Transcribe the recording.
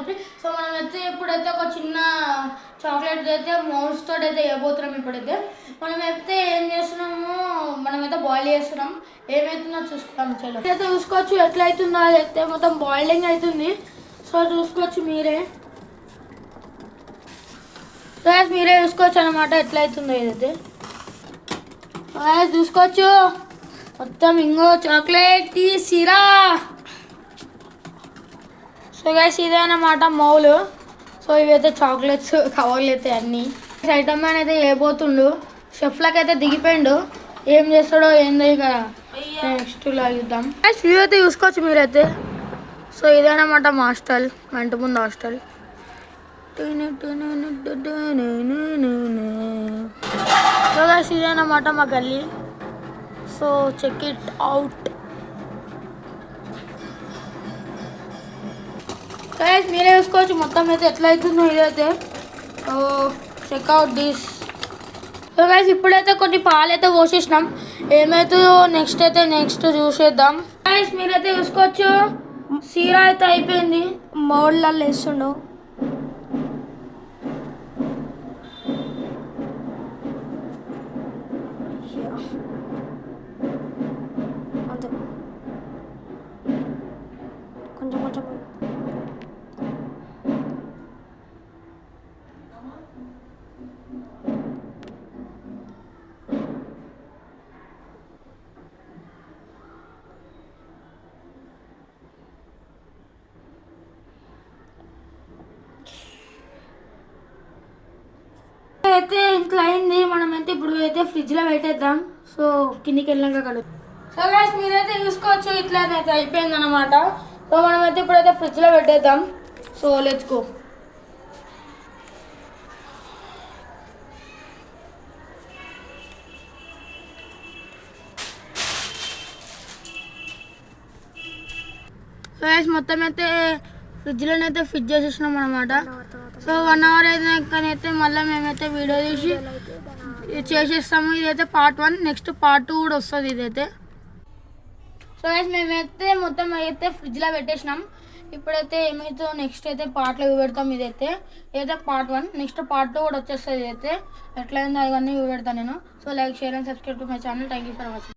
వచ్చి సో మనమైతే ఇప్పుడైతే ఒక చిన్న చాక్లెట్ అయితే మౌస్ తోటి అయితే వేయబోతున్నాం. ఇప్పుడైతే మనమైతే ఏం చేస్తున్నాము, మనమైతే బాయిల్ చేస్తున్నాం. ఏమవుతుందో చూసుకుంటాం. చలో అయితే చూసుకోవచ్చు ఎట్లా అవుతుందో, అదైతే మొత్తం బాయిలింగ్ అవుతుంది. సో చూసుకోవచ్చు మీరే చూసుకోవచ్చు అనమాట ఎట్లా అవుతుందో ఇదైతే చూసుకోవచ్చు. మొత్తం ఇంకో చాక్లెట్ సిరా. సో గైస్ ఇదే అన్నమాట మౌలు. సో ఇవైతే చాక్లెట్స్ కవర్లు అయితే అన్నీ. ఐటమ్ మ్యాన్ అయితే వేయబోతుండు, షెఫ్లకి అయితే దిగిపోయిండు. ఏం చేస్తాడో ఏందో ఇక నెక్స్ట్ లాగిద్దాం. వ్యూ అయితే చూసుకోవచ్చు మీరైతే. సో ఇదేనమాట మా హాస్టల్, మా ఇంటి ముందు హాస్టల్. సో గైస్ ఇదేనమాట మా గల్లీ. So check it out. Guys మీరే చూసుకోవచ్చు మొత్తం అయితే ఎట్లా అవుతుందో ఇదైతే. So check out this. So guys ఇప్పుడైతే కొన్ని పాలైతే పోసేసినాం. ఏమవుతుందో నెక్స్ట్ చూసేద్దాం. గైస్ మీరైతే చూసుకోవచ్చు సీరా అయితే అయిపోయింది. మౌళ్ళల్లో వేస్తుండు. అంతే కొంచెం కొంచెం అయితే ఇంట్లో అయింది. మనమైతే ఇప్పుడు అయితే ఫ్రిడ్జ్లో పెట్టేద్దాం. సో కిందికి వెళ్ళాక కలుగు. సో గైస్ మీరైతే చూసుకోవచ్చు ఇట్లానైతే అయిపోయింది అనమాట. సో మనమైతే ఇప్పుడైతే ఫ్రిడ్జ్లో పెట్టేద్దాం. So let's go. So guys మొత్తం అయితే ఫ్రిడ్జ్లోనైతే ఫిట్ చేసేసినాం అనమాట. సో 1 అవర్ అయినాకనైతే మళ్ళీ మేమైతే వీడియో తీసి చేసేస్తాము. ఇదైతే పార్ట్ 1. నెక్స్ట్ పార్ట్ 2 కూడా వస్తుంది ఇదైతే. సో గైస్ మేమైతే మొత్తం అయితే ఫ్రిడ్జ్లో పెట్టేసినాం. ఇప్పుడైతే ఏమైతే నెక్స్ట్ అయితే పార్ట్లో పెడతాం. ఇదైతే పార్ట్ 1. నెక్స్ట్ పార్ట్ 2 కూడా వచ్చేస్తుంది. ఇదైతే ఎట్లయిందో అవన్నీ పెడతాను నేను. So like, share and subscribe to my channel. Thank you for watching.